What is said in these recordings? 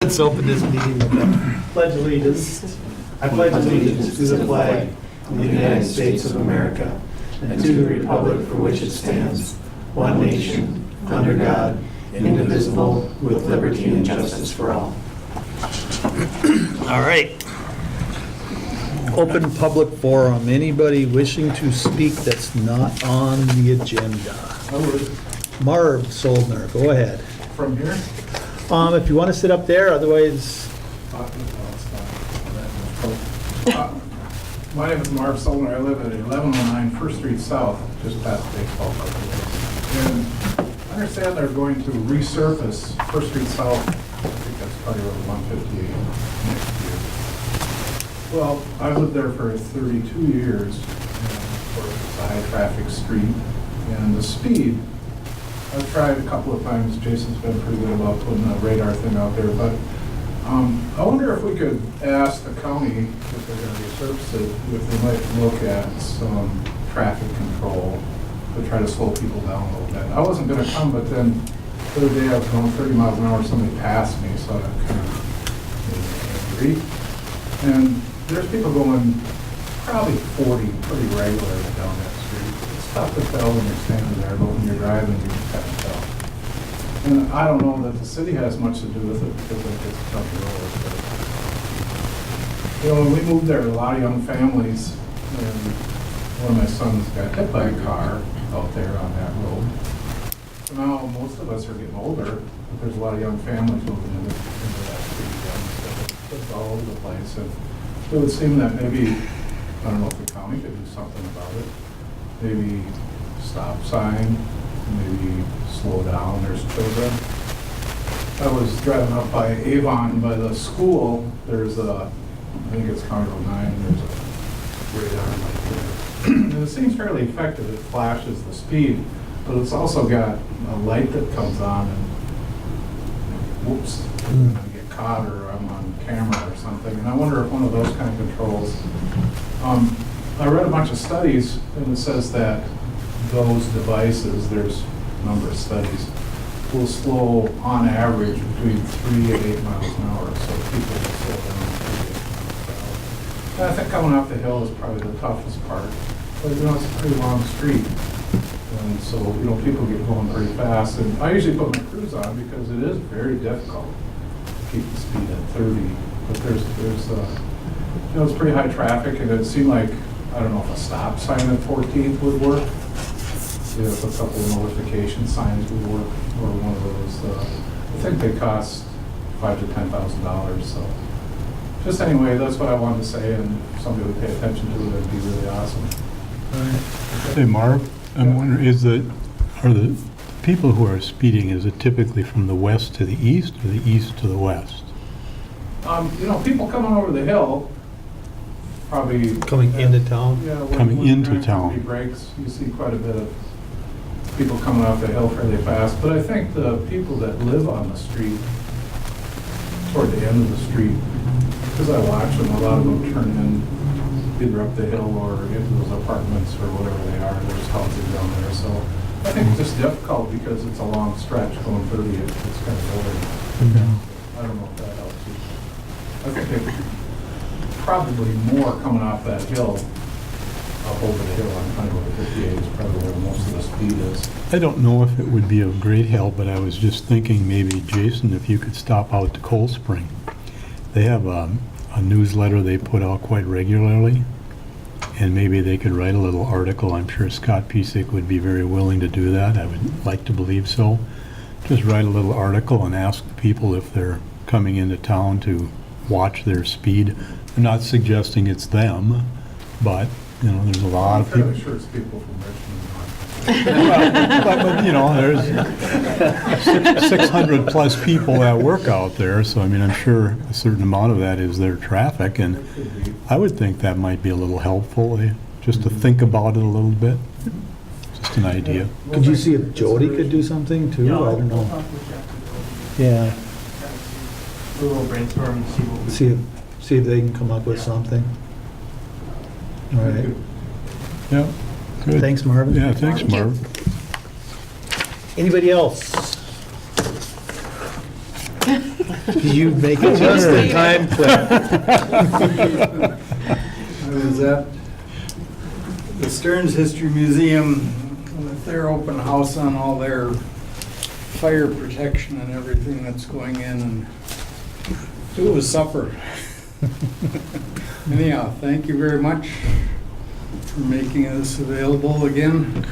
Let's open this meeting with a pledge allegiance. I pledge allegiance to the flag of the United States of America and to the republic for which it stands, one nation, under God, indivisible, with liberty and justice for all. All right. Open public forum. Anybody wishing to speak that's not on the agenda? Marv Soldner, go ahead. From here? If you want to sit up there, otherwise, My name is Marv Sollner. I live at 1109 First Street South, just past the baseball park. And I understand they're going to resurface First Street South. I think that's probably Road 158 next year. Well, I've lived there for 32 years, and of course, it's a high-traffic street. And the speed, I've tried a couple of times. Jason's been pretty good about putting a radar thing out there, but I wonder if we could ask the county, if they're going to resurface it, if they might look at some traffic control to try to slow people down a little bit. I wasn't going to come, but then the other day I was going 30 miles an hour, somebody passed me, so that kind of made me angry. And there's people going probably 40 pretty regularly down that street. It's tough to tell when you're standing there, but when you're driving, you can kind of tell. And I don't know that the city has much to do with it because it's a country road. But, you know, when we moved there, a lot of young families, and one of my sons got hit by a car out there on that road. So now most of us are getting older, but there's a lot of young families moving into that street again. So it's all over the place. And it would seem that maybe, I don't know if the county could do something about it. Maybe stop sign, maybe slow down, there's children. I was driving up by Avon, by the school, there's a, I think it's County Road 9, there's a radar light there. And it seems fairly effective, it flashes the speed, but it's also got a light that comes on and, whoops, I'm gonna get caught or I'm on camera or something. And I wonder if one of those kind of controls, I read a bunch of studies and it says that those devices, there's a number of studies, will slow on average between 3 and 8 miles an hour, so people will slow down 3 to 8 miles an hour. And I think coming off the hill is probably the toughest part, but you know, it's a pretty long street. And so, you know, people get going pretty fast. And I usually put my cruise on because it is very difficult to keep the speed at 30. But there's you know, it's pretty high traffic and it seemed like, I don't know if a stop sign at 14th would work. You know, if a couple of notification signs would work, or one of those. I think they cost $5,000 to $10,000. So, just anyway, that's what I wanted to say. And if somebody would pay attention to it, it'd be really awesome. Hey, Marv, I'm wondering, are the people who are speeding, is it typically from the west to the east or the east to the west? You know, people coming over the hill, probably coming into town. Yeah, Coming when into Grand town. Country breaks, you see quite a bit of people coming off the hill fairly fast. But I think the people that live on the street, toward the end of the street, because I watch them, a lot of them turn in either up the hill or into those apartments or whatever they are. There's houses down there. So I think it's just difficult because it's a long stretch going 30. It's kind of boring. I don't know if that helps you. I think they probably more coming off that hill, up over the hill on County Road 58 is probably where most of the speed is. I don't know if it would be of great help, but I was just thinking maybe, Jason, if you could stop out to Cold Spring. They have a newsletter they put out quite regularly, and maybe they could write a little article. I'm sure Scott Piesek would be very willing to do that. I would like to believe so. Just write a little article and ask people if they're coming into town to watch their speed. I'm not suggesting it's them, but, you know, there's a lot of people. I'm sure it's people from Richmond. But, you know, there's 600 plus people that work out there, so I mean, I'm sure a certain amount of that is their traffic, and It could be. I would think that might be a little helpful, just to think about it a little bit. Just an idea. Could you see if Jody could do something too? I don't know. Yeah, A little brainstorm and see what we see if they can come up with something. All right. Yeah, good. Thanks, Marvin. Yeah, thanks, Marv. Anybody else? You make it just in time, Cliff. I was at the Stearns History Museum with their open house on all their fire protection and everything that's going in, and it was supper. Anyhow, thank you very much for making this available again.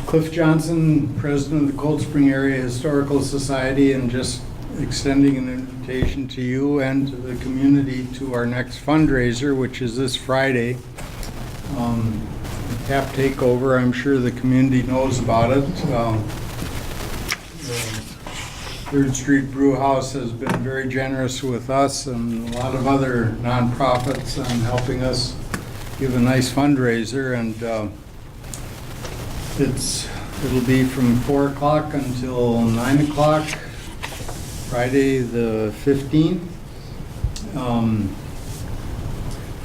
Cliff Johnson, President of the Cold Spring Area Historical Society, and just extending an invitation to you and to the community to our next fundraiser, which is this Friday. Tap Takeover, I'm sure the community knows about it. The Third Street Brew House has been very generous with us and a lot of other nonprofits on helping us give a nice fundraiser, and it'll be from 4 o'clock until 9 o'clock, Friday the 15th.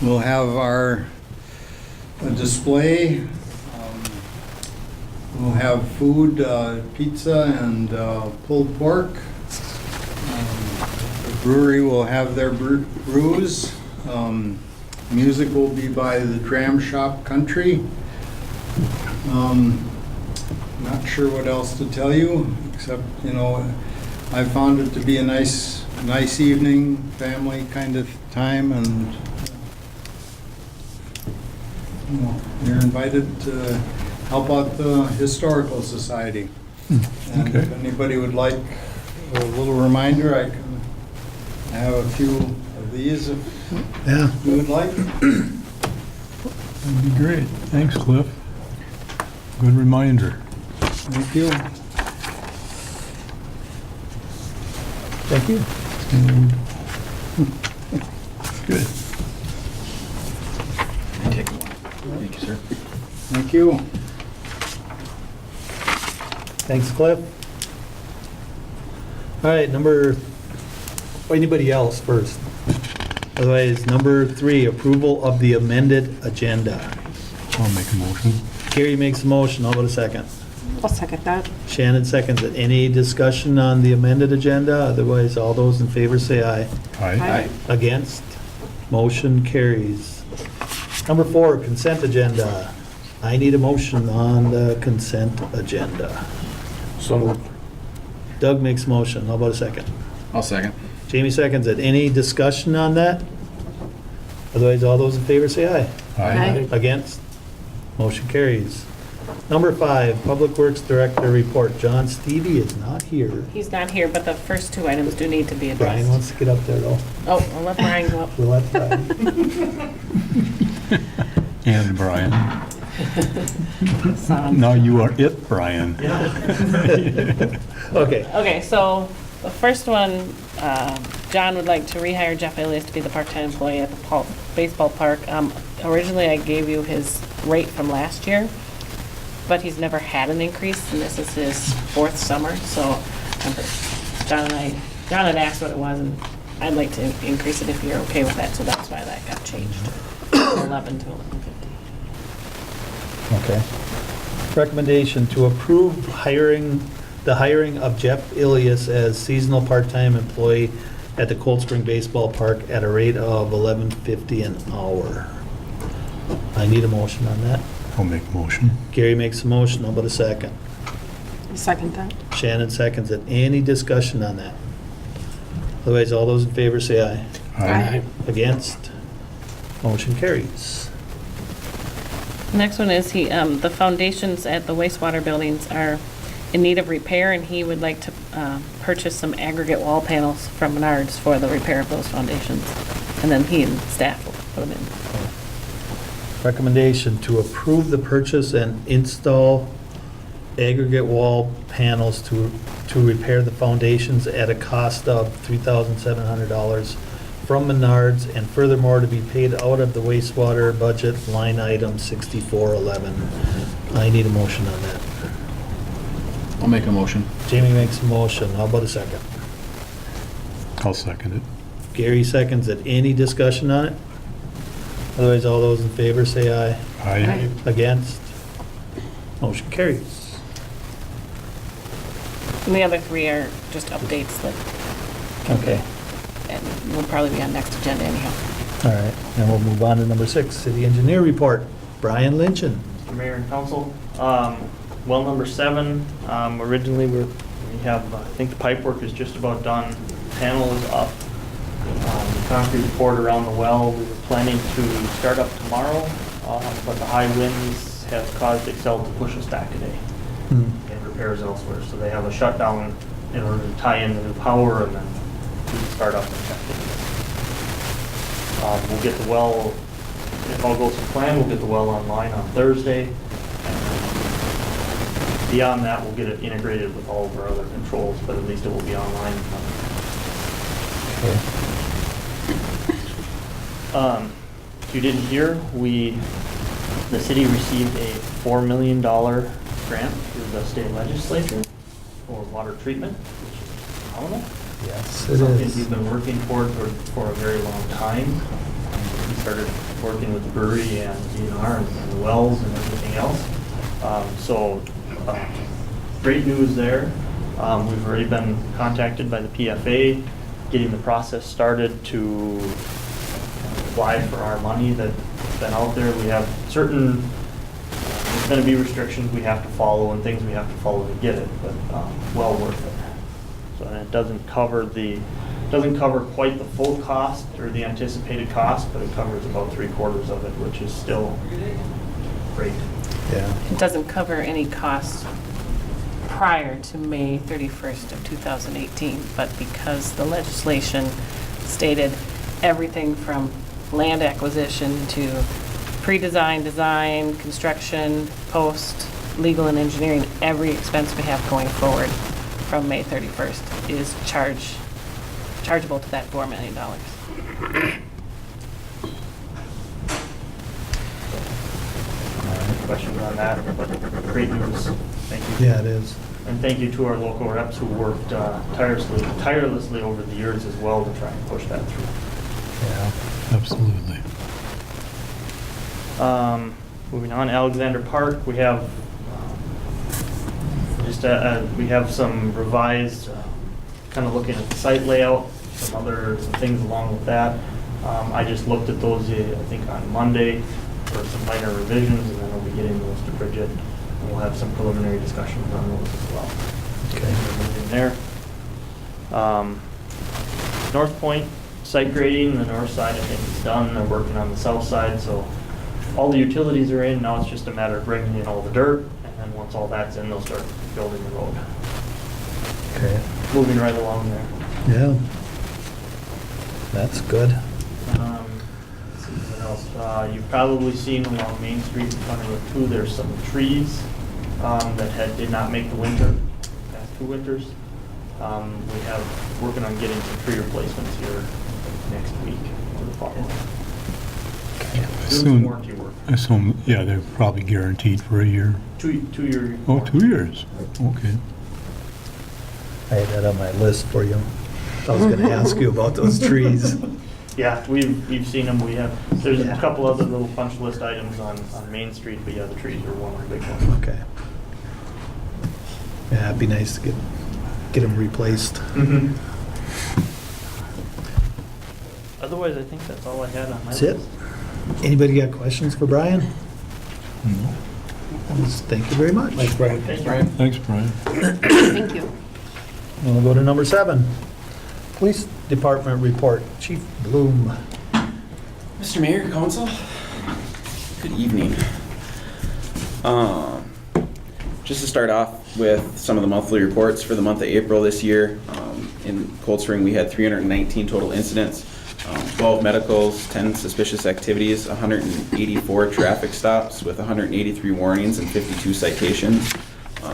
We'll have our display. We'll have food, pizza and pulled pork. The brewery will have their brews. Music will be by the Dram Shop Country. Not sure what else to tell you, except, I found it to be a nice evening, family kind of time, and you're invited to help out the Historical Society. And Okay. if anybody would like a little reminder, I have a few of these if Yeah. you would like. That'd be great. Thanks, Cliff. Good reminder. Thank you. Thank you. Good. Thank you, sir. Thank you. Thanks, Cliff. All right, anybody else first? Otherwise, number 3, approval of the amended agenda. I'll make a motion. Gary makes a motion, how about a second? I'll second that. Shannon seconds it. Any discussion on the amended agenda? Otherwise, all those in favor say aye. Aye. Against? Motion carries. Number 4, consent agenda. I need a motion on the consent agenda. So moved. Doug makes a motion, how about a second? I'll second. Jamie seconds it. Any discussion on that? Otherwise, all those in favor say aye. Aye. Against? Motion carries. Number 5, Public Works Director report. John Stevie is not here. He's not here, but the first 2 items do need to be Brian addressed. wants to get up there, though. Oh, I'll let Brian go up. We'll let Brian. And Brian. Sounds- Now you are it, Brian. Okay. Okay, so the first one, John would like to rehire Jeff Elias to be the part-time employee at the baseball park. Originally, I gave you his rate from last year, but he's never had an increase, and this is his 4th summer, so John had asked what it was, and I'd like to increase it if you're okay with that, so that's why that got changed, 11 to 11.50. Okay. Recommendation to approve the hiring of Jeff Ilias as seasonal part-time employee at the Cold Spring Baseball Park at a rate of $11.50 an hour. I need a motion on that. I'll make a motion. Gary makes a motion, how about a second? I'll second that. Shannon seconds it. Any discussion on that? Otherwise, all those in favor say aye. Aye. Against? Motion carries. Next one is the foundations at the wastewater buildings are in need of repair, and he would like to purchase some aggregate wall panels from Menards for the repair of those foundations. And then he and staff will put them in. Recommendation to approve the purchase and install aggregate wall panels to repair the foundations at a cost of $3,700 from Menards, and furthermore to be paid out of the wastewater budget line item 6411. I need a motion on that. I'll make a motion. Jamie makes a motion. How about a second? I'll second it. Gary seconds it. Any discussion on it? Otherwise, all those in favor say aye. Aye. Against? Motion carries. And the other 3 are just updates that Okay, And we'll probably be on next agenda anyhow. all right. And we'll move on to number 6, city engineer report. Brian Lynchen. Mr. Mayor and Council. Well, number 7, originally we have, I think the pipe work is just about done. Panel is up. The concrete poured around the well. We were planning to start up tomorrow, but the high winds have caused Excel to push us back today and repairs elsewhere. So they have a shutdown in order to tie in the new power and then we can start up and check it. We'll get the well, if all goes to plan, we'll get the well online on Thursday. Beyond that, we'll get it integrated with all of our other controls, but at least it will be online. If you didn't hear, the city received a $4 million grant through the state legislature for water treatment, which is phenomenal. Yes, it Something is. we've been working for a very long time. We started working with the brewery and DNR and the wells and everything else. Great news there. We've already been contacted by the PFA, getting the process started to apply for our money that's been out there. We have certain, there's going to be restrictions we have to follow and things we have to follow to get it, but well worth it. So and it doesn't cover quite the full cost or the anticipated cost, but it covers about 3/4 of it, which is still great. Yeah. It doesn't cover any costs prior to May 31st of 2018, but because the legislation stated everything from land acquisition to pre-design, design, construction, post, legal and engineering, every expense we have going forward from May 31st is chargeable to that $4 million. Questions on that, but great news. Thank you. Yeah, it is. And thank you to our local reps who worked tirelessly over the years as well to try and push that through. Yeah. Absolutely. Moving on, Alexander Park, we have we have some revised, kind of looking at the site layout, some other things along with that. I just looked at those, I think on Monday, for some minor revisions, and then I'll be getting those to Bridget, and we'll have some preliminary discussions on those as well. Okay. Moving there. North Point, site grading, the north side I think is done, they're working on the south side, so all the utilities are in, now it's just a matter of bringing in all the dirt, and then once all that's in, they'll start building the road. Okay. Moving right along there. Yeah. That's good. Let's see what else. You've probably seen along Main Street in front of Route 2, there's some trees that did not make the winter, past 2 winters. We have working on getting some tree replacements here next week or the following. Doing some warranty work. Assume, yeah, they're probably guaranteed for a year. 2-year. Oh, 2 years. Okay. I had that on my list for you. I was going to ask you about those trees. Yeah, we've seen them. There's Yeah. a couple other little punch list items on Main Street, but yeah, the trees are one of the big ones. Okay. Yeah, it'd be nice to get them replaced. Otherwise, I think that's all I had on my That's list. it. Anybody got questions for Brian? Thank you very much. Thanks, Brian. Thank you. Thanks, Brian. Thank you. We'll go to number 7. Police Department report. Chief Bloom. Mr. Mayor, Council, good evening. Just to start off with some of the monthly reports for the month of April this year, in Cold Spring we had 319 total incidents, 12 medicals, 10 suspicious activities, 184 traffic stops with 183 warnings and 52 citations.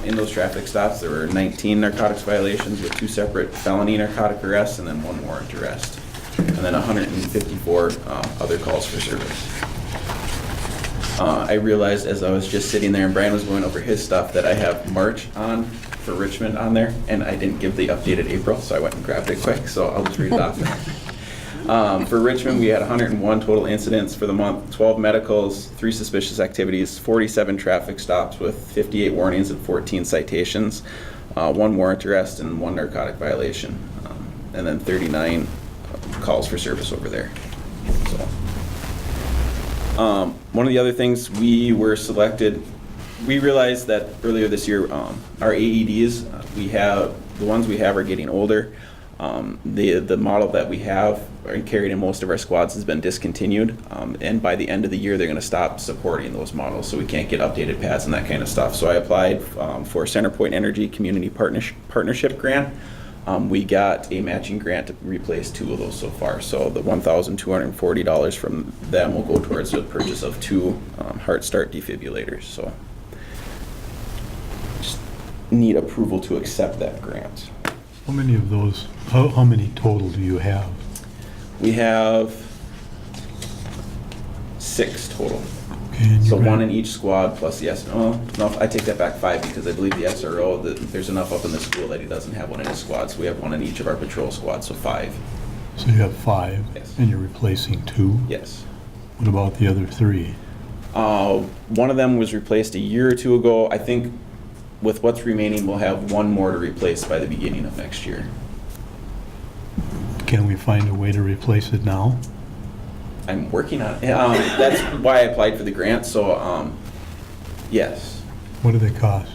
In those traffic stops, there were 19 narcotics violations with 2 separate felony narcotic arrests and then 1 warrant arrest. And then 154 other calls for service. I realized as I was just sitting there and Brian was going over his stuff that I have March on for Richmond on there, and I didn't give the updated April, so I went and grabbed it quick, so I'll just read it off. For Richmond, we had 101 total incidents for the month, 12 medicals, 3 suspicious activities, 47 traffic stops with 58 warnings and 14 citations, 1 warrant arrest, and 1 narcotic violation. and then 39 calls for service over there. So, one of the other things we were selected, we realized that earlier this year, our AEDs, the ones we have are getting older. The model that we have and carried in most of our squads has been discontinued, and by the end of the year they're going to stop supporting those models, so we can't get updated pads and that kind of stuff. So I applied for CenterPoint Energy Community Partnership Grant. We got a matching grant to replace 2 of those so far. So the $1,240 from them will go towards the purchase of 2 heart start defibrillators. So just need approval to accept that grant. How many of those, how many total do you have? We have 6 total. Okay, and you So ran- 1 in each squad plus yes. Oh, no, I take that back, 5, because I believe the SRO, there's enough up in the school that he doesn't have 1 in his squad. So we have 1 in each of our patrol squads, so 5. So you have 5? Yes. And you're replacing 2? Yes. What about the other 3? One of them was replaced a year or 2 ago. I think with what's remaining, we'll have 1 more to replace by the beginning of next year. Can we find a way to replace it now? I'm working on it. That's why I applied for the grant. So, yes. What do they cost?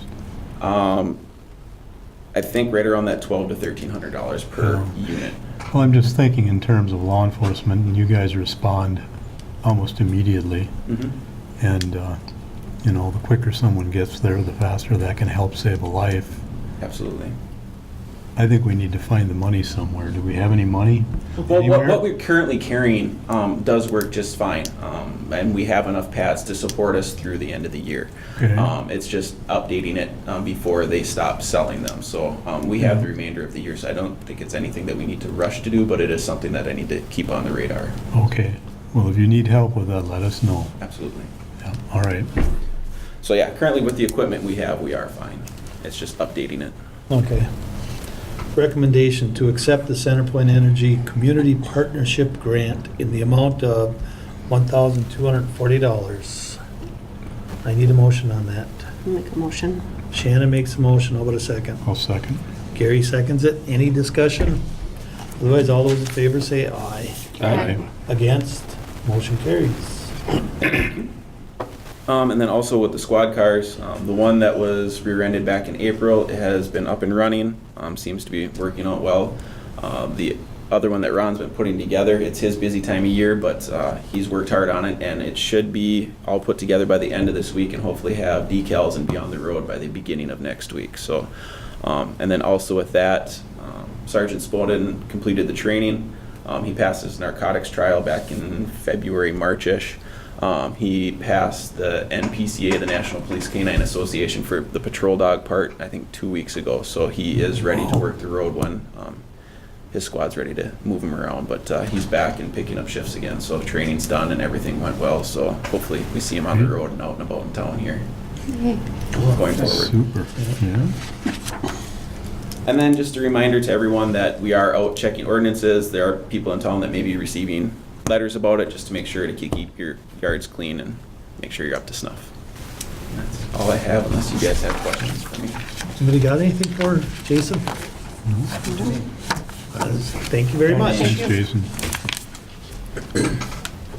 I think right around that $1,200 to $1,300 per unit. Well, I'm just thinking in terms of law enforcement, and you guys respond almost immediately. Mhm. And, you know, the quicker someone gets there, the faster that can help save a life. Absolutely. I think we need to find the money somewhere. Do we have any money Well, anywhere? what we're currently carrying does work just fine, and we have enough pads to support us through the end of the year. Okay. It's just updating it before they stop selling them. So we have the remainder of the year, so I don't think it's anything that we need to rush to do, but it is something that I need to keep on the radar. Okay. Well, if you need help with that, let us know. Absolutely. Yeah. All right. So yeah, currently with the equipment we have, we are fine. It's just updating it. Okay. Recommendation to accept the CenterPoint Energy Community Partnership Grant in the amount of $1,240. I need a motion on that. Make a motion. Shannon makes a motion. How about a second? I'll second. Gary seconds it. Any discussion? Otherwise, all those in favor say aye. Aye. Against? Motion carries. And then also with the squad cars, the one that was rear-ended back in April, it has been up and running, seems to be working out well. The other one that Ron's been putting together, it's his busy time of year, but he's worked hard on it, and it should be all put together by the end of this week and hopefully have decals and be on the road by the beginning of next week. So, and then also with that, Sergeant Spoden completed the training. He passed his narcotics trial back in February, March-ish. He passed the NPCA, the National Police Canine Association, for the patrol dog part, I think 2 weeks ago. So he is ready to work the road when his squad's ready to move him around. But he's back and picking up shifts again. So training's done and everything went well. So hopefully we see him on the road and out and about in town here going forward. Super. Yeah. And then just a reminder to everyone that we are out checking ordinances. There are people in town that may be receiving letters about it, just to make sure to keep your yards clean and make sure you're up to snuff. And that's all I have, unless you guys have questions for me. Somebody got anything for Jason? Thank you very much. Thanks, Jason.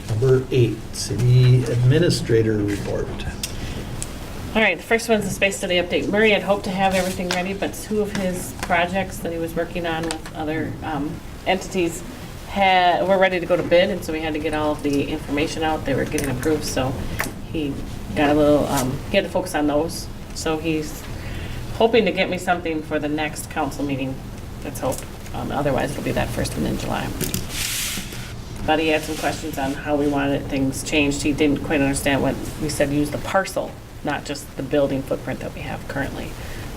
Number 8, City Administrator Report. All right, the first one's the space study update. Murray had hoped to have everything ready, but 2 of his projects that he was working on with other entities were ready to go to bid, and so we had to get all of the information out. They were getting approved, so he got a little, he had to focus on those. So he's hoping to get me something for the next council meeting. Let's hope. Otherwise, it'll be that first one in July. But he had some questions on how we wanted things changed. He didn't quite understand what we said, use the parcel, not just the building footprint that we have currently,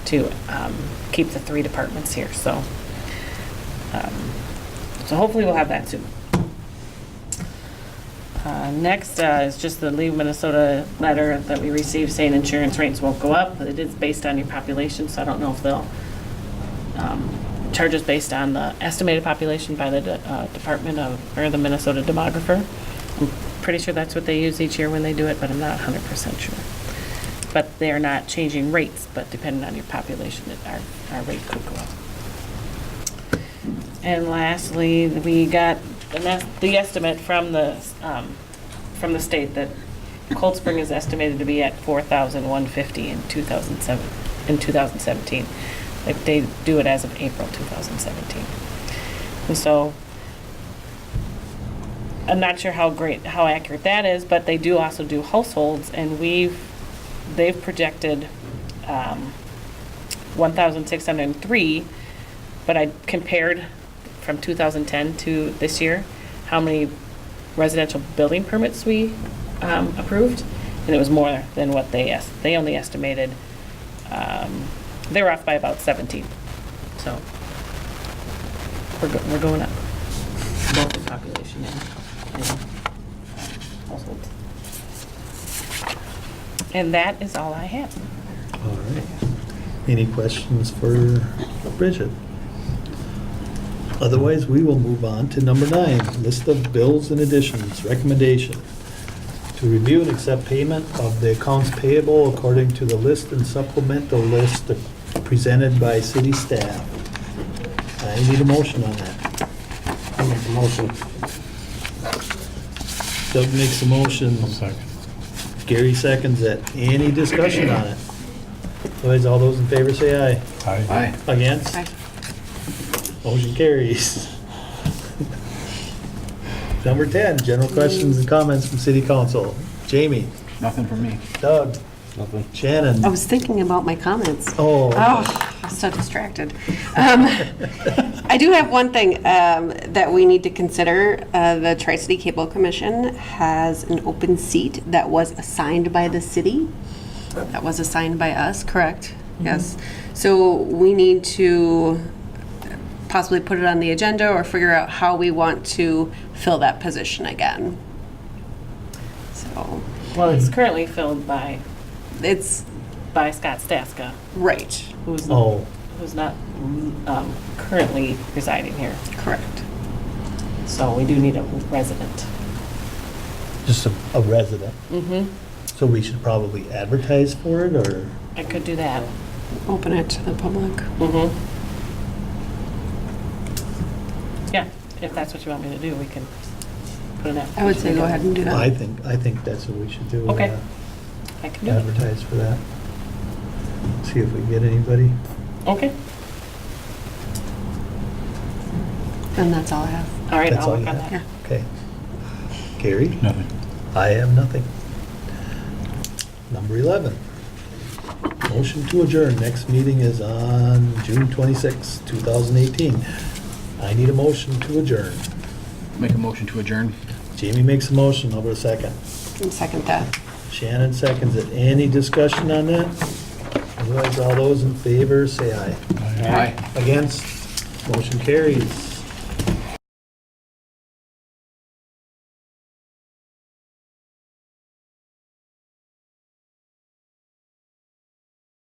to keep the 3 departments here. So hopefully we'll have that soon. Next is just the Leave Minnesota letter that we received saying insurance rates won't go up, but it is based on your population, so I don't know if they'll charge us based on the estimated population by the Department of, or the Minnesota Demographer. I'm pretty sure that's what they use each year when they do it, but I'm not 100% sure. But they are not changing rates, but depending on your population, our rate could go up. And lastly, we got the estimate from the state that Cold Spring is estimated to be at 4,150 in 2017. Like they do it as of April 2017. And so I'm not sure how accurate that is, but they do also do households, and they've projected 1,603, but I compared from 2010 to this year, how many residential building permits we approved, and it was more than what they only estimated. They were off by about 17. So we're going up, both the population and households. And that is all I have. All right. Any questions for Bridget? Otherwise, we will move on to number 9, list of bills and additions. Recommendation to review and accept payment of the accounts payable according to the list and supplemental list presented by city staff. I need a motion on that. I'll make a motion. Doug makes a motion. Second. Gary seconds it. Any discussion on it? Otherwise, all those in favor say aye. Aye. Against? Aye. Motion carries. Number 10, general questions and comments from city council. Jamie, Nothing from me. Doug, Nothing. Shannon. I was thinking about my comments. Oh, Oh, I'm so distracted. I do have one thing that we need to consider. The Tri-City Cable Commission has an open seat that was assigned by the city. That was assigned by us, correct? Yes. So we need to possibly put it on the agenda or figure out how we want to fill that position again. So Well, it's currently filled by it's Scott Staska, right, who's oh, not currently residing here. correct. So we do need a resident. just a resident. Mm-hmm. So we should probably advertise for it, or? I could do that. Open it to the public. Mm-hmm. Yeah, if that's what you want me to do, we can put an application. I would say go ahead and do that. I think that's what we should do. Okay. I can do it. Advertise for that. See if we can get anybody. Okay. And that's all I have. All right, That's I'll all work you on have? that. Okay. Gary? Nothing. I have nothing. Number 11. Motion to adjourn. Next meeting is on June 26, 2018. I need a motion to adjourn. Make a motion to adjourn. Jamie makes a motion. Over a second. And second that. Shannon seconds it. Any discussion on that? Otherwise, all those in favor say aye. Aye. Against? Motion carries.